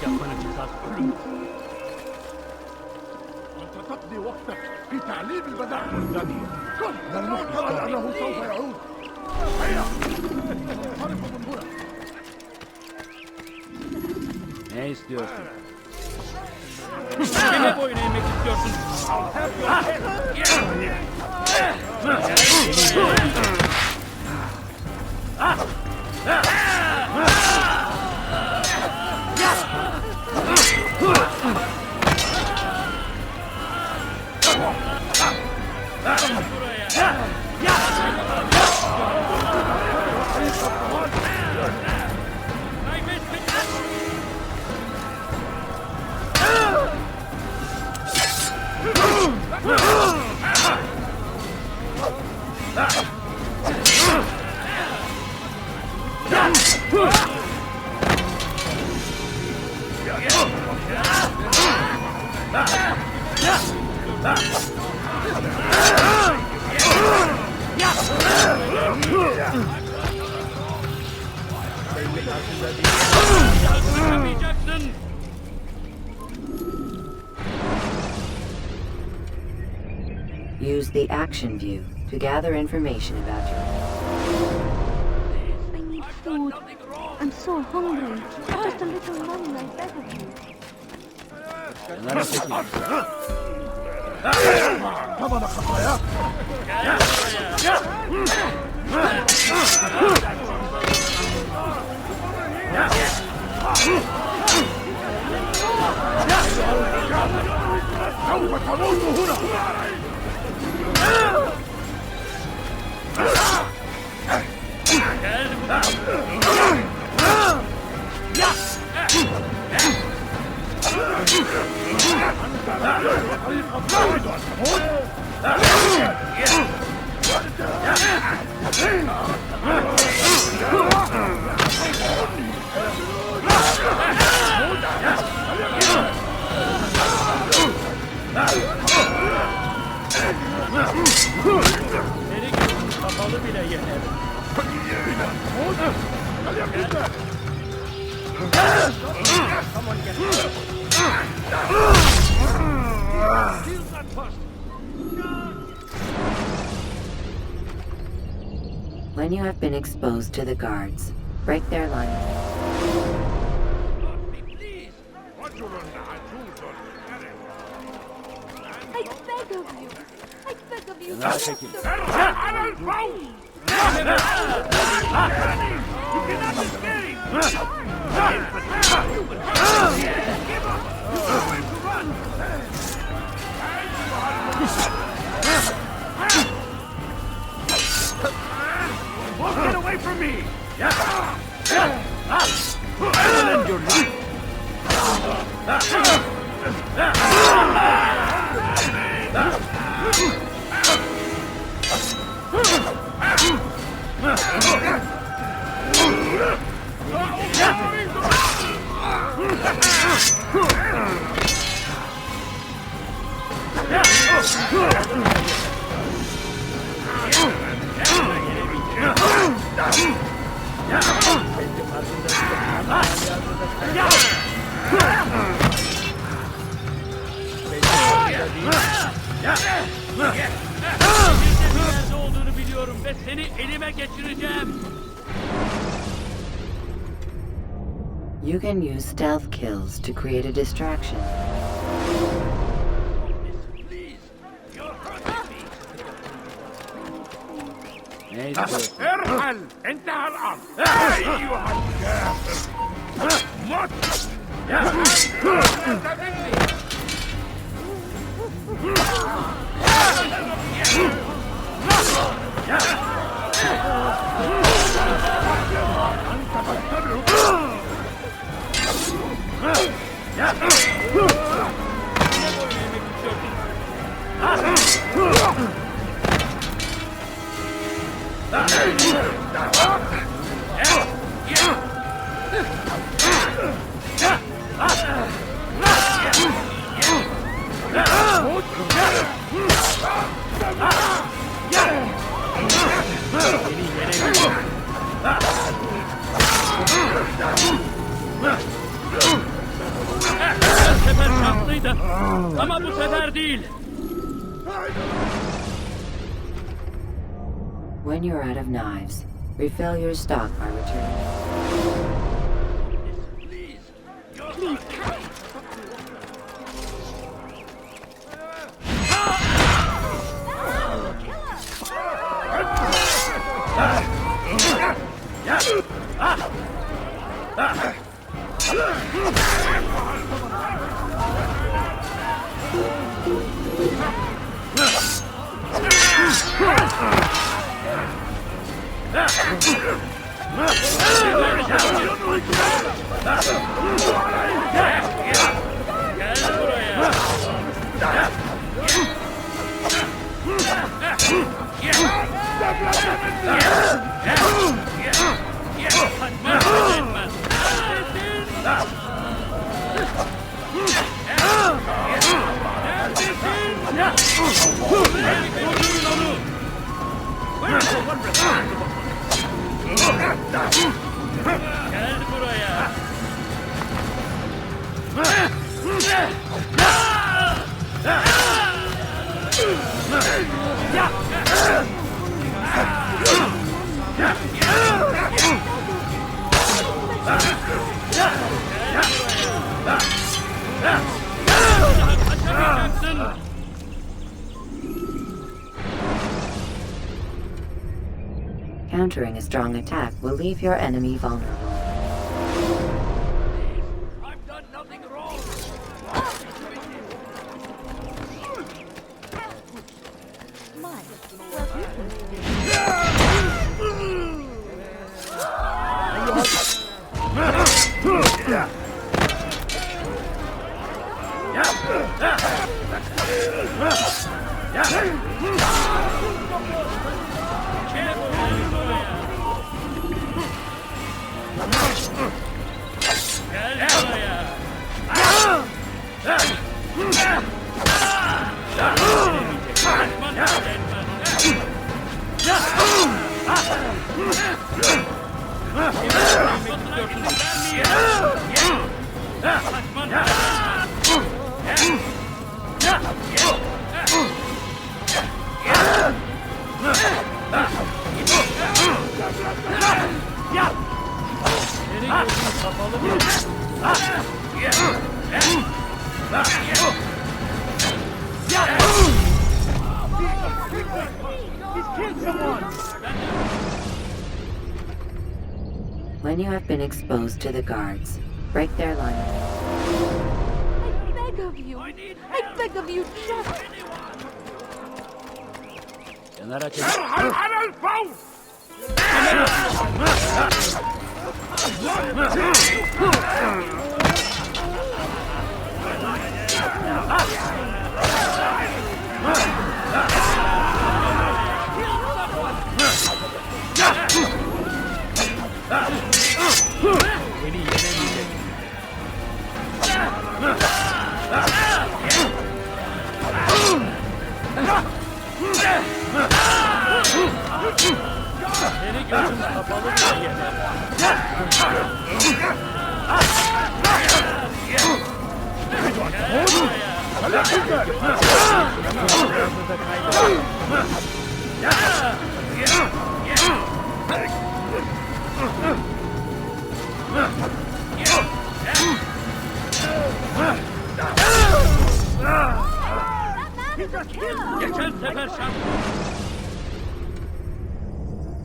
yapmanın cezası ölüm. أنت تقضي وقتك في تعليم البدائل الثانية. كن لن نفترض أنه سوف يعود. هيا انصرفوا من هنا. Ne istiyorsun? Kime boyun eğmek istiyorsun? Use the action view to gather information about you. I need food. I'm so hungry. Just a little money, I beg of you. Kenara çekil. ثمن خطاياك. سوف تموت هنا. Seni kapalı bile yener. When you have been exposed to the guards, break their line. I beg of you. I beg of you. Kenara çekil. على الفور. Get away from me! I'll end your life! Nerede olduğunu biliyorum ve seni elime geçireceğim. You can use stealth kills to create a distraction. Ne istiyorsun? ارحل. انتهى الامر. ايها الكافر. مت. mıydı? Ama bu sefer değil. When you're out of knives, refill your stock by returning. Please, cut. Gel buraya. Kaçamayacaksın. Countering a strong attack will leave your enemy vulnerable. I've done nothing wrong. My, well, Gel buraya. Kaçman Seni gözün kapalı mı? He's killed someone! When you have been exposed to the guards, break their line of I beg of you. I beg of you, just Kenara çek. على الفور Beni yenemeyecek. Seni gözün kapalı mı yener? Geçen sefer şampiyon.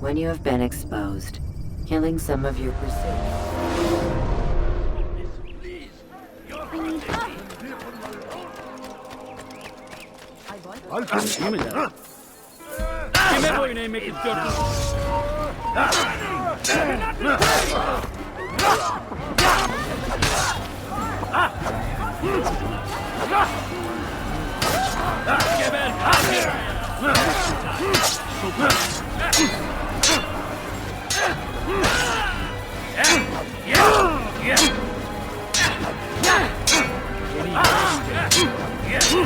When you have been exposed, killing some of your pursuit. I need help. Değil mi lan? Kime boyun eğmek istiyorsun? Geber! Hadi!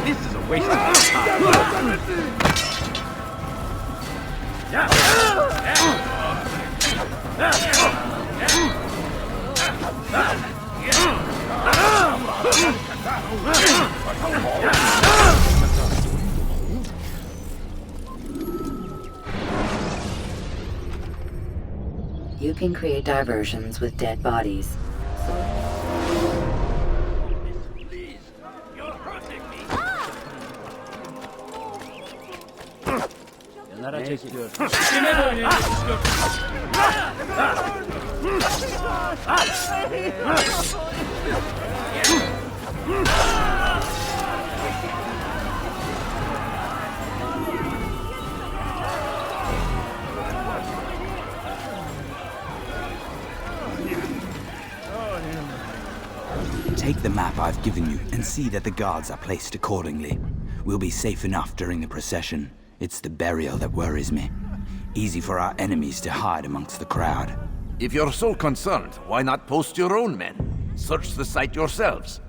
This is a waste of time. You can create diversions with dead bodies. Please, you're hurting me. Kenara çekiliyorsun. Kime böyle istiyorsun? Take the map I've given you and see that the guards are placed accordingly. We'll be safe enough during the procession. It's the burial that worries me. Easy for our enemies to hide amongst the crowd. If you're so concerned, why not post your own men? Search the site yourselves.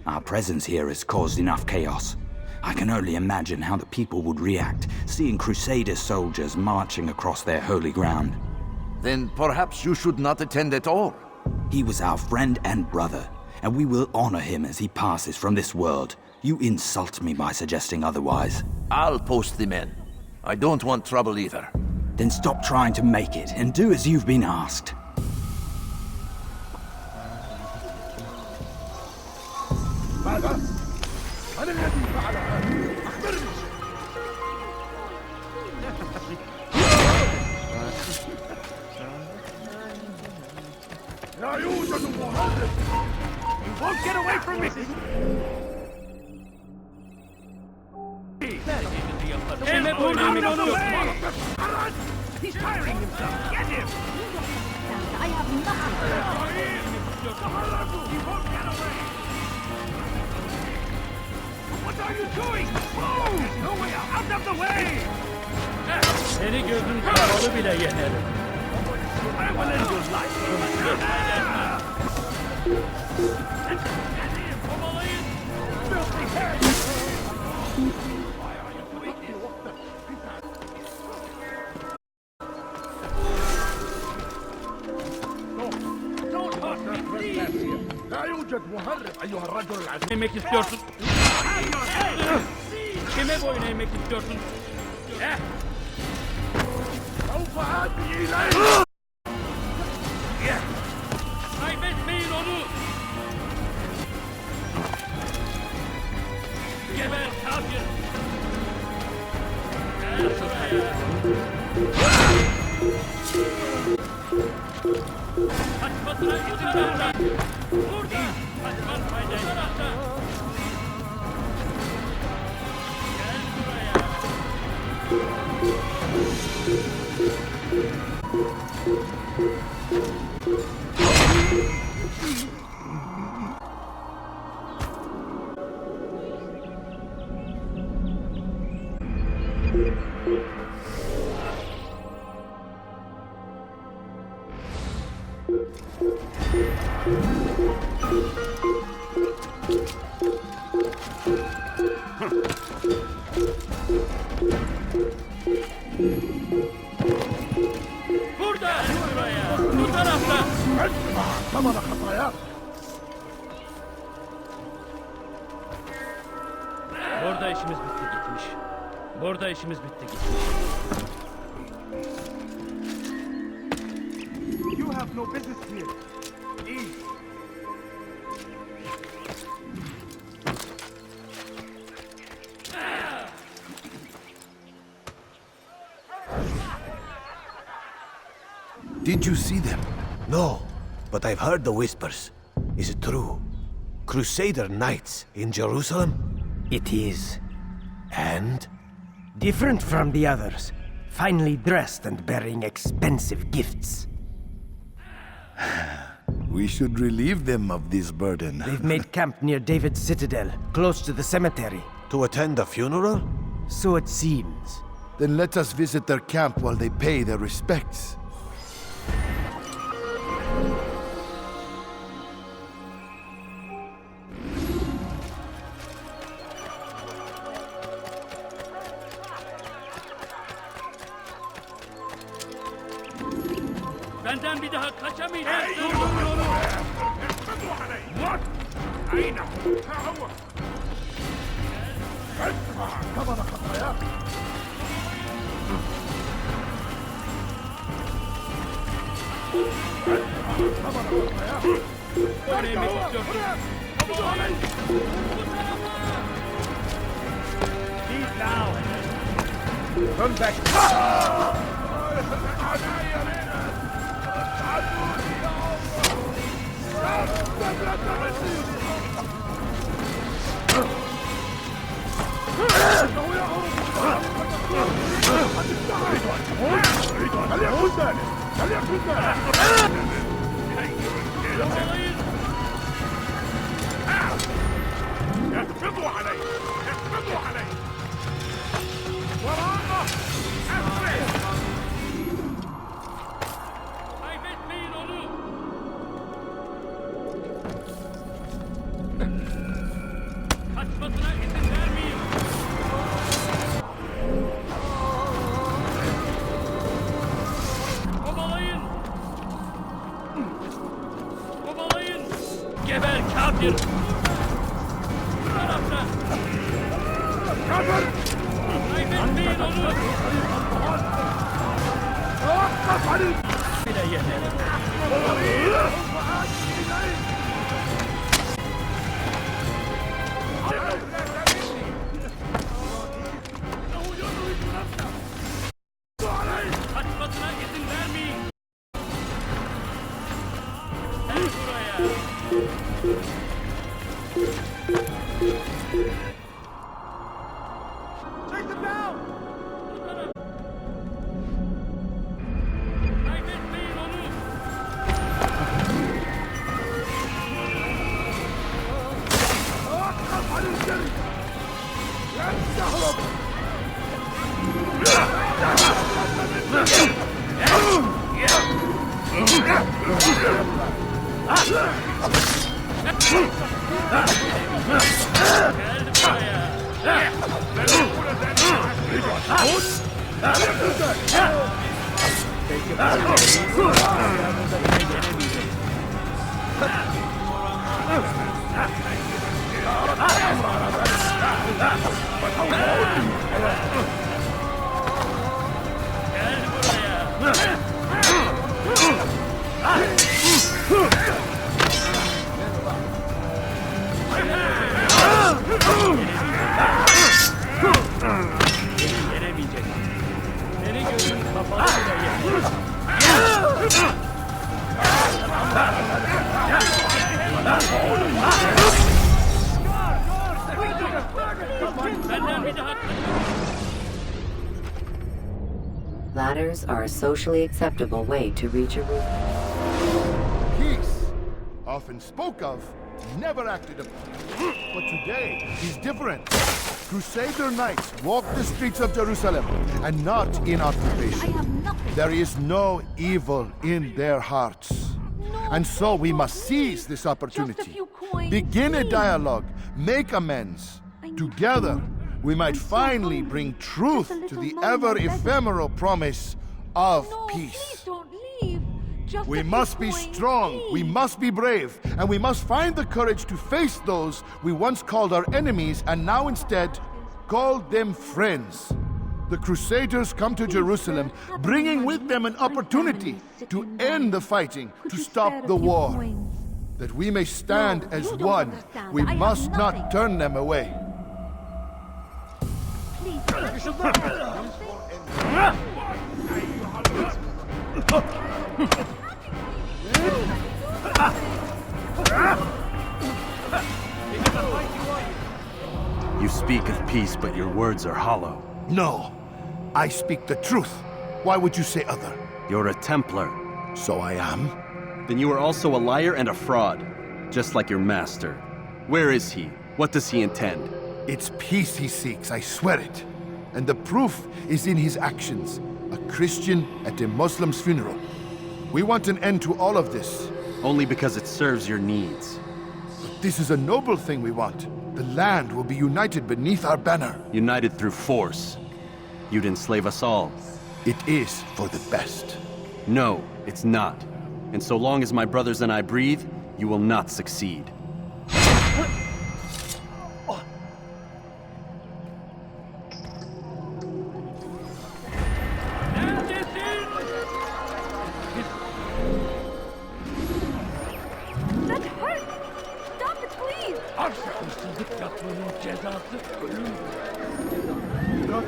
Our presence here has caused enough chaos. I can only imagine how the people would react, seeing Crusader soldiers marching across their holy ground. Then perhaps you should not attend at all. He was our friend and brother, and we will honor him as he passes from this world. You insult me by suggesting otherwise. I'll post the men. I don't want trouble either. Then stop trying to make it and do as you've been asked. ماذا؟ من الذي فعل هذا؟ أخبرني. لا يوجد مهرب. You won't get away from me. He's tiring himself. Get him. I have nothing. He won't get away. What are you doing? Move! No way out! Out of the way! Seni gözün kapalı bile yenerim. I will end your life. Filthy head! Why are you doing this? No, don't hurt her, please! لا يوجد مهرب أيها الرجل العزيز. Eğmek istiyorsun. Kime boyun eğmek istiyorsun? سوف آتي إليك! Kaybetmeyin onu. Geber kafir. Gel şuraya. Kaçmasına izin verme. Burada. Kaçman faydalı tarafta. Gel buraya. Burada. Buraya. Bu tarafta. ثمن خطاياك. Burada işimiz bitti gitmiş. Burada işimiz bitti gitmiş. You have no business here. Leave. Did you see them? No, but I've heard the whispers. Is it true? Crusader knights in Jerusalem? It is. And? Different from the others. Finely dressed and bearing expensive gifts. We should relieve them of this burden. They've made camp near David's citadel, close to the cemetery. To attend a funeral? So it seems. Then let us visit their camp while they pay their respects. Benden bir daha kaçamayacaksın. What? أين هو؟ ها هو. ادفع ثمن خطاياك. Run back. اقبضوا عليه! اقبضوا عليه! وراءه! أسرع! Kaybetmeyin onu! Kaçmasına izin vermeyin! Kovalayın! Kovalayın! Geber kafir! Kaybetmeyin onu! Bile yeter! Kaçmasına izin vermeyin! Gel buraya! Take them down! Kaybetmeyin onu! Ladders are a socially acceptable way to reach a roof. Peace, often spoke of, never acted upon. But today is different. Crusader knights walk the streets of Jerusalem and not in I occupation. have nothing. There is no evil in their hearts. And so we must seize this opportunity. Just a few coins, Begin a please. dialogue, make amends. I know. Together, we might I'm so finally hungry. bring truth Just a to little the money, ever I beg. ephemeral promise of No, please peace. don't leave. Just We a few must be coins, strong, we please. must be brave, and we must find the courage to face those we once called our enemies and now instead call them friends. The Crusaders come to Jerusalem, bringing with them an opportunity to end the fighting, Could to you stop spare a the few war. coins? That we may stand No, as you don't one, understand. we I have must not nothing. turn them away. Please, just something. You speak of peace, but your words are hollow. No, I speak the truth. Why would you say other? You're a Templar. So I am. Then you are also a liar and a fraud, just like your master. Where is he? What does he intend? It's peace he seeks, I swear it. And the proof is in his actions. A Christian at a Muslim's funeral. We want an end to all of this. Only because it serves your needs. But this is a noble thing we want. The land will be united beneath our banner. United through force. You'd enslave us all. It is for the best. No, it's not. And so long as my brothers and I breathe, you will not succeed. God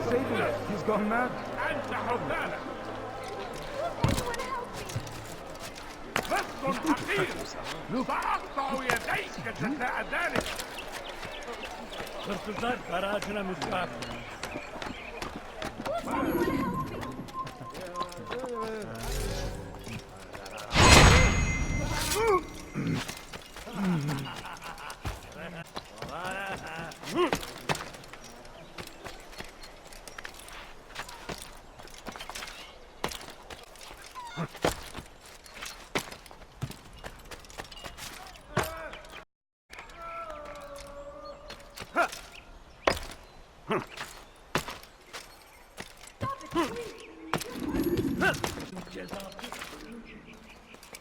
save him. He's gone mad. أنت حبالك. لص حقير. سأقطع يديك جزاء ذلك. باختصار فراجنا مصباح.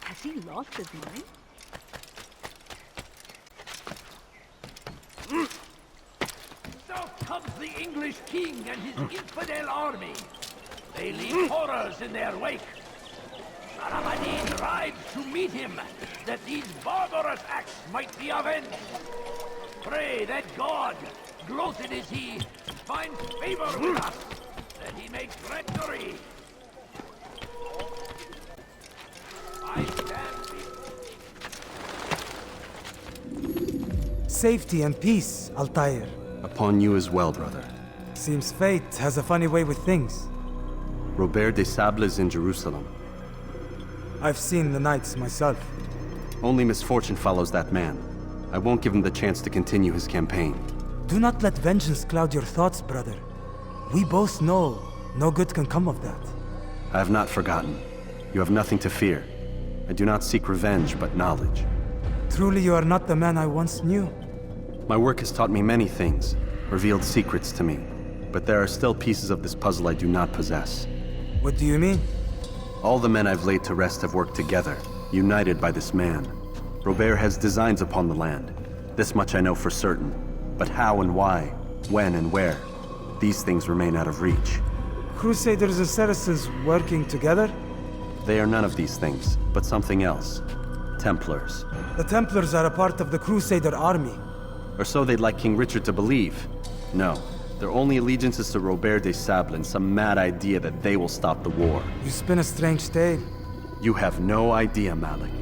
Has he lost his mind? So comes the English king and his infidel army. They leave horrors in their wake. Saladin rides to meet him, that these barbarous acts might be avenged. Pray that God, gloated is he, finds favor with us, that he may grant victory. I stand Safety and peace, Altair. Upon you as well, brother. Seems fate has a funny way with things. Robert de Sable is in Jerusalem. I've seen the knights myself. Only misfortune follows that man. I won't give him the chance to continue his campaign. Do not let vengeance cloud your thoughts, brother. We both know no good can come of that. I have not forgotten. You have nothing to fear. I do not seek revenge, but knowledge. Truly you are not the man I once knew. My work has taught me many things, revealed secrets to me. But there are still pieces of this puzzle I do not possess. What do you mean? All the men I've laid to rest have worked together, united by this man. Robert has designs upon the land. This much I know for certain. But how and why, when and where, these things remain out of reach. Crusaders and Saracens working together? They are none of these things, but something else. Templars. The Templars are a part of the Crusader army. Or so they'd like King Richard to believe. No, their only allegiance is to Robert de Sable and some mad idea that they will stop the war. You spin a strange tale. You have no idea, Malik.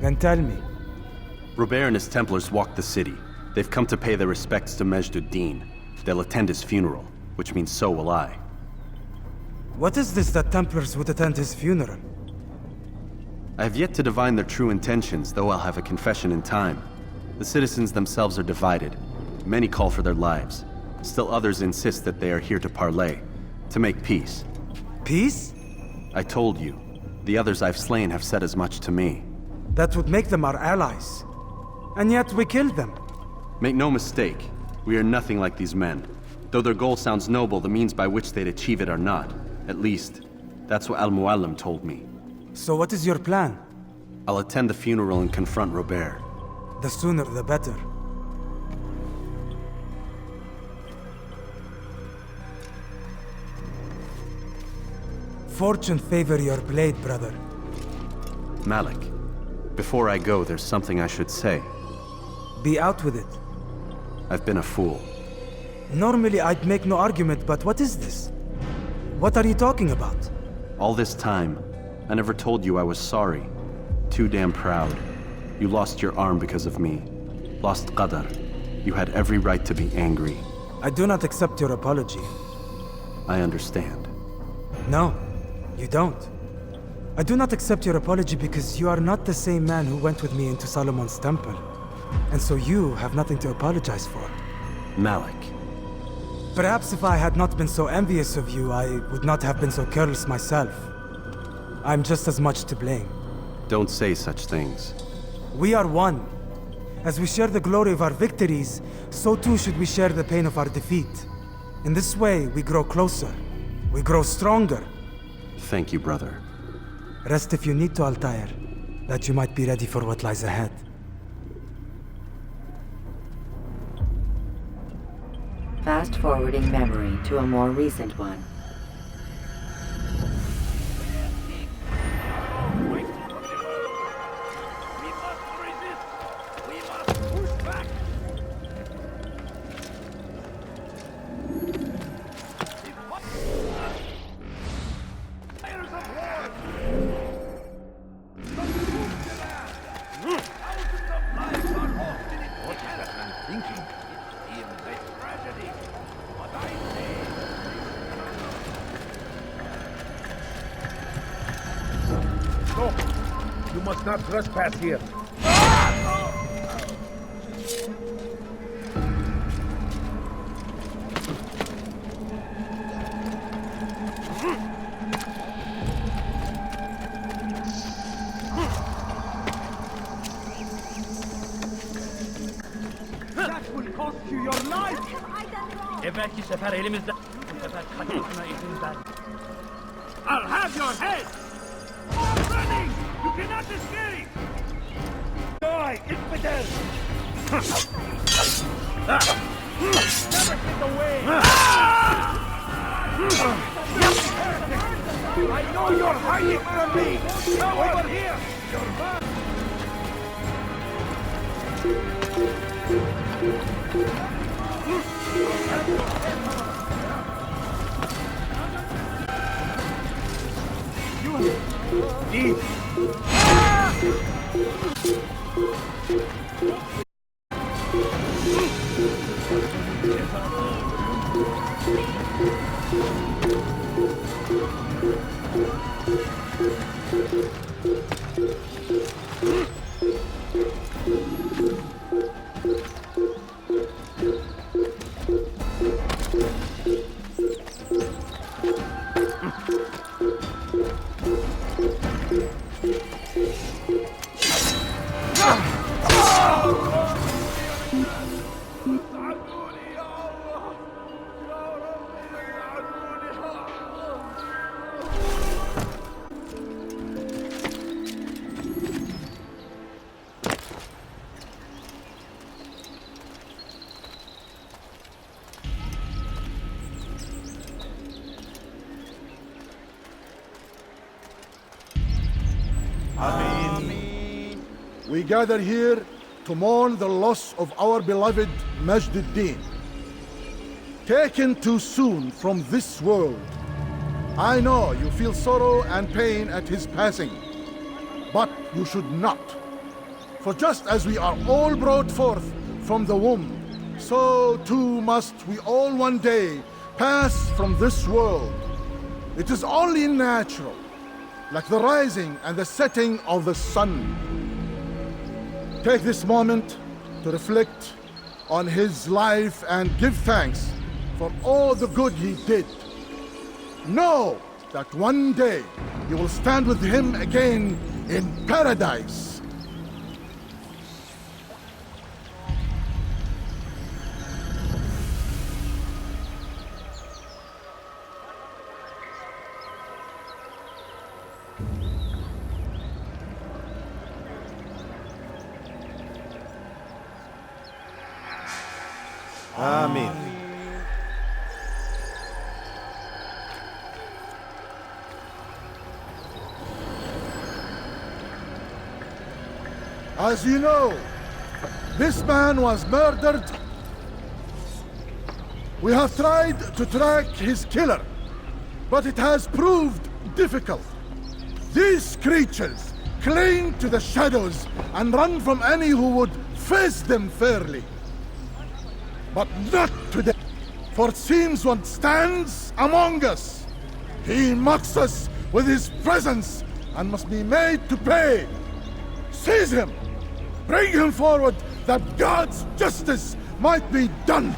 Then tell me. Robert and his Templars walk the city. They've come to pay their respects to Majd-ud-Din. They'll attend his funeral, which means so will I. What is this that Templars would attend his funeral? I have yet to divine their true intentions, though I'll have a confession in time. The citizens themselves are divided. Many call for their lives. Still others insist that they are here to parley, to make peace. Peace? I told you. The others I've slain have said as much to me. That would make them our allies. And yet we killed them. Make no mistake, we are nothing like these men. Though their goal sounds noble, the means by which they'd achieve it are not. At least, that's what Al-Muallim told me. So what is your plan? I'll attend the funeral and confront Robert. The sooner the better. Fortune favor your blade, brother. Malik, before I go, there's something I should say. Be out with it. I've been a fool. Normally I'd make no argument, but what is this? What are you talking about? All this time, I never told you I was sorry. Too damn proud. You lost your arm because of me. Lost Qadar. You had every right to be angry. I do not accept your apology. I understand. No, you don't. I do not accept your apology because you are not the same man who went with me into Solomon's temple. And so you have nothing to apologize for. Malik. Perhaps if I had not been so envious of you, I would not have been so careless myself. I'm just as much to blame. Don't say such things. We are one. As we share the glory of our victories, so too should we share the pain of our defeat. In this way, we grow closer. We grow stronger. Thank you, brother. Rest if you need to, Altair, that you might be ready for what lies ahead. Fast-forwarding memory to a more recent one. must not trespass here. That will cost you your life. Evvelki sefer elimizden, bu sefer kaçmasına izin ver. I'll have your head. Stop running! You cannot escape. Die, infidel! Never get away! I know you're hiding from me! Now over here! You're mad! Eat! We gather here to mourn the loss of our beloved Majd-ud-Din. Taken too soon from this world. I know you feel sorrow and pain at his passing, but you should not. For just as we are all brought forth from the womb, so too must we all one day pass from this world. It is only natural, like the rising and the setting of the sun. Take this moment to reflect on his life and give thanks for all the good he did. Know that one day you will stand with him again in paradise. Amen. As you know, this man was murdered. We have tried to track his killer, but it has proved difficult. These creatures cling to the shadows and run from any who would face them fairly. But not today, for it seems one stands among us. He mocks us with his presence and must be made to pay. Seize him! Bring him forward that God's justice might be done!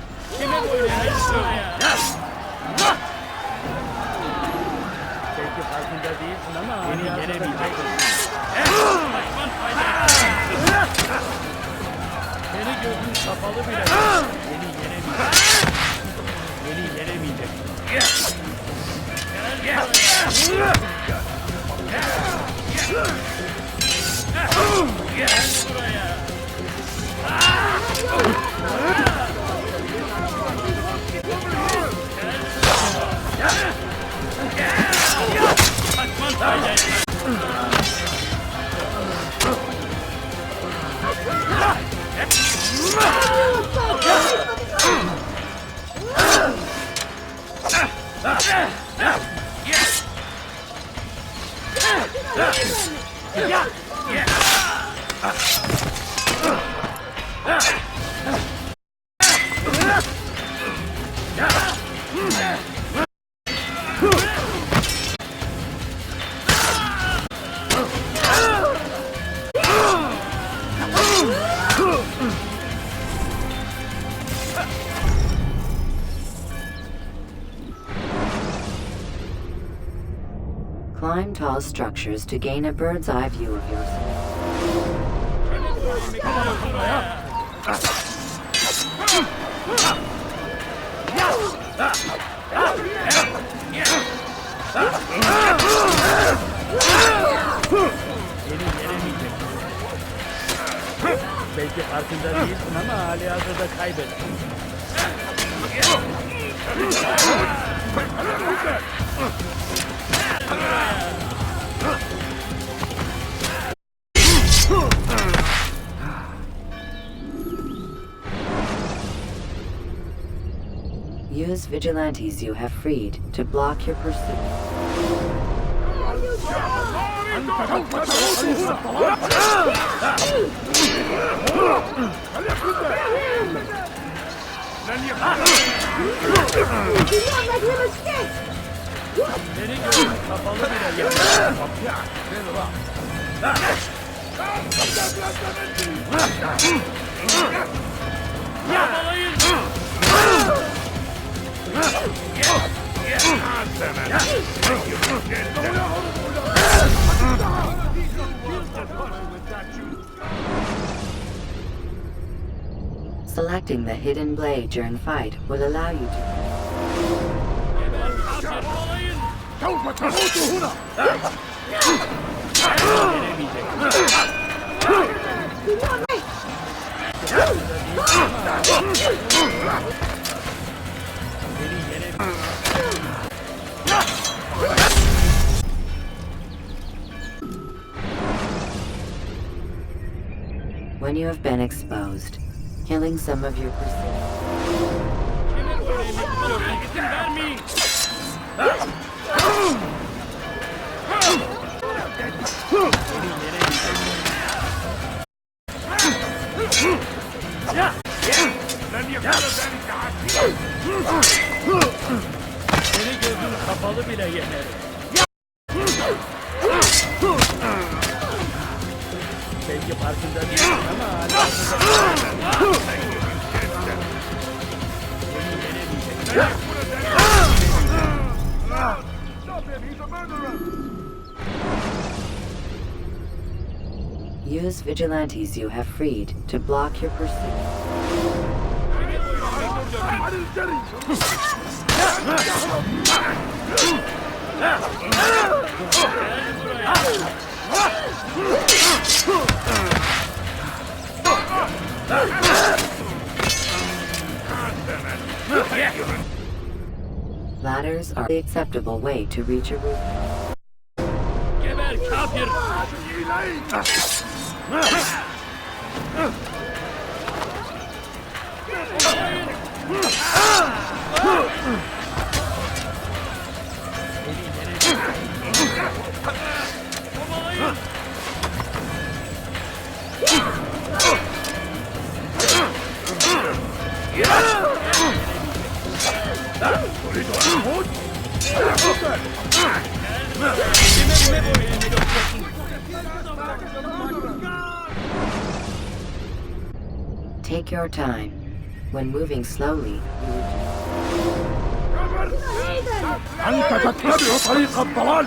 Climb tall structures to gain a bird's eye view of yourself. Belki farkında değilsin ama halihazırda kaybettin. Use vigilantes you have freed to block your pursuit. Selecting the hidden blade during fight will allow you to... When you have been exposed, killing some of your pursuit. Seni gözün kapalı bile yenerim. Belki farkında değilsin ama halihazırda Use vigilantes you have freed to block your pursuit. Ladders are the acceptable way to reach a rooftop. Geber kafir! Take your time. When moving slowly, you أنت تتبع طريق الضلال.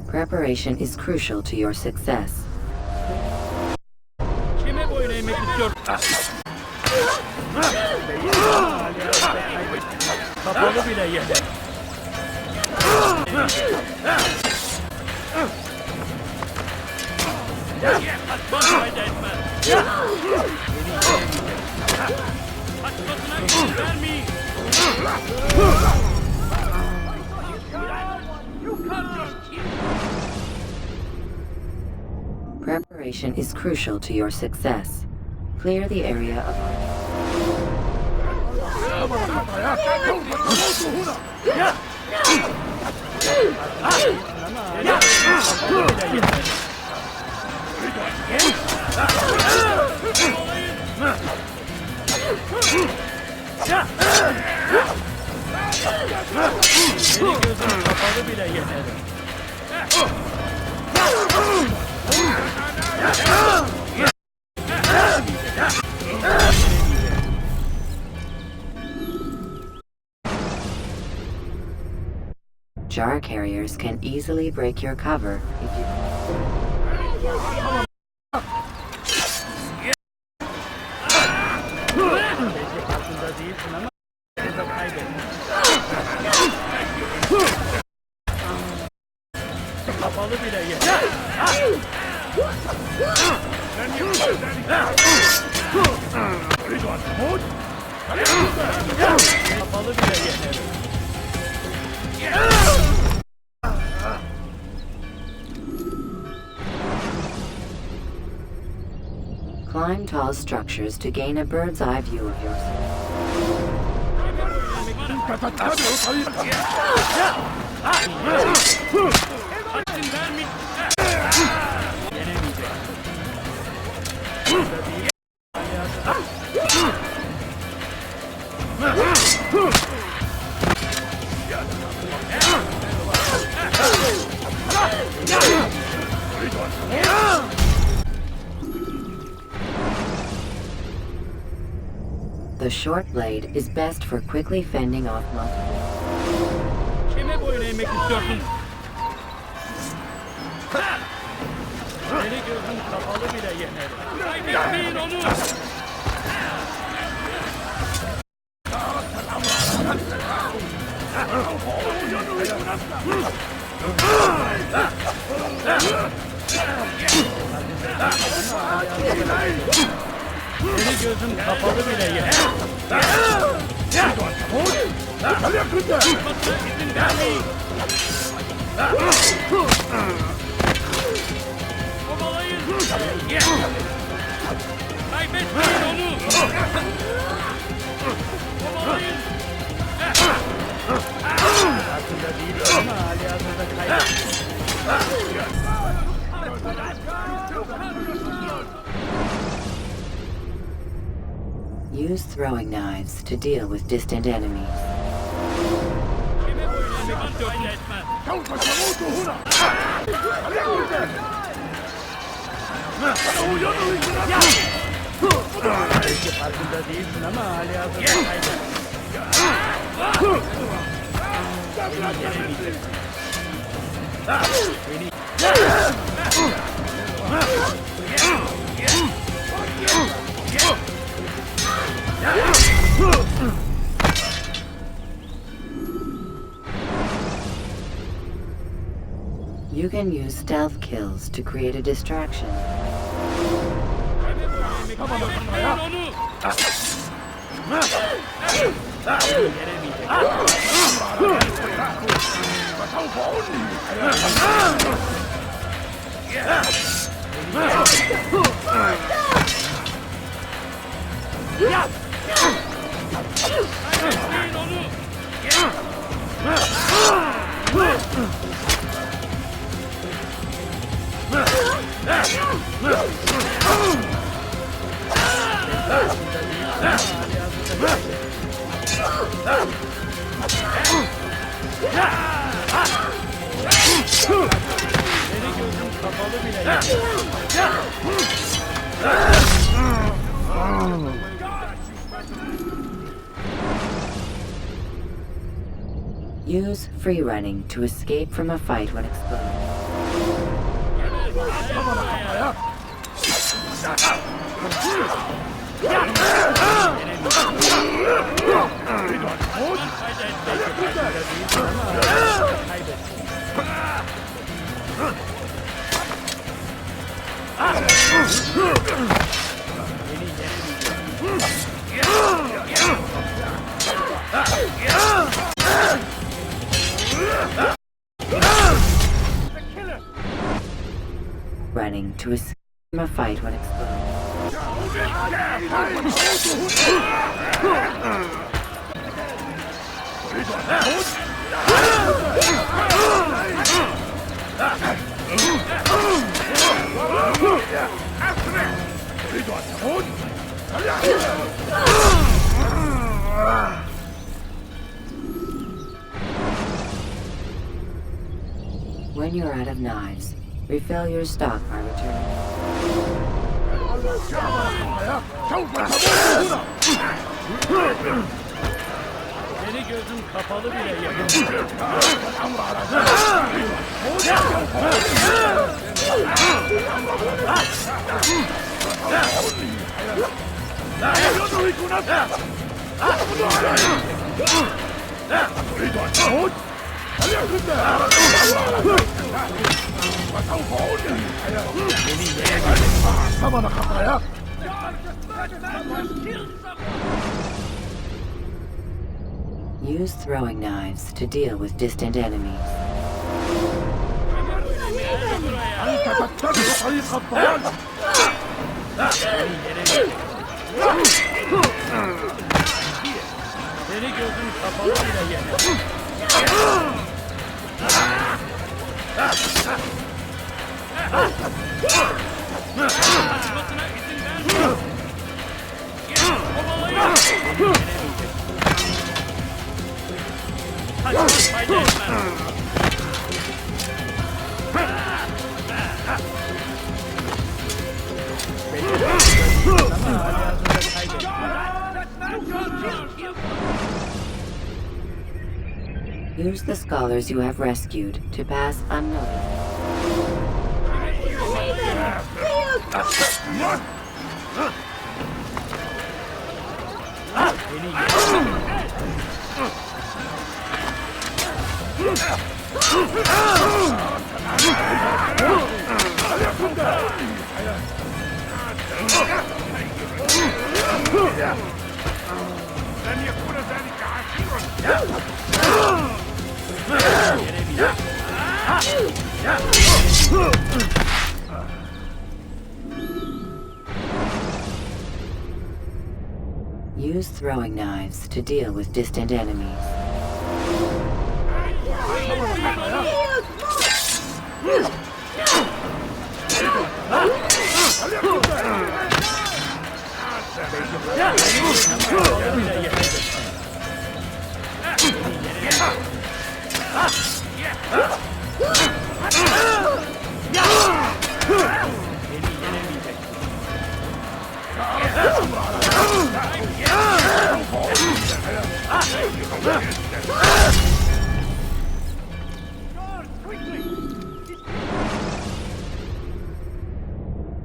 Preparation is crucial to your success. Kime boyun eğmek istiyorsun? Kapalı bile yenerim. Kaçmaz fayda etmez. Kaçmasına izin vermeyin. Preparation is crucial to your success. Clear the area of Jar carriers can easily break your cover if you... Climb tall structures to gain a bird's eye view of yourself. The short blade is best for quickly fending off multiple. gözüm kapalı bile yeter. İzin vermeyin. Kovalayın. Kaybetmeyin onu. Kovalayın. Aslında değil ama hali hazırda kaybetmeyin. Use throwing knives to deal with distant enemies. Farkında değilsin ama hali hazırda kaybettin. You can use stealth kills to create a distraction. Use free running to escape from a fight when exposed. Running to escape from a fight when exposed. When you're out of knives, refill your stock by returning. Seni gözün kapalı bile yapamıyor. Use throwing knives to deal with distant enemies. Seni gözün kapalı bile yener. Kaçmasına izin verme. Kovalayın. Kaçmak fayda etmez. Use the scholars you have rescued to pass unnoticed. لن يكون ذلك عسيرا. Use throwing knives to deal with distant enemies.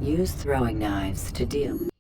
Use throwing knives to deal.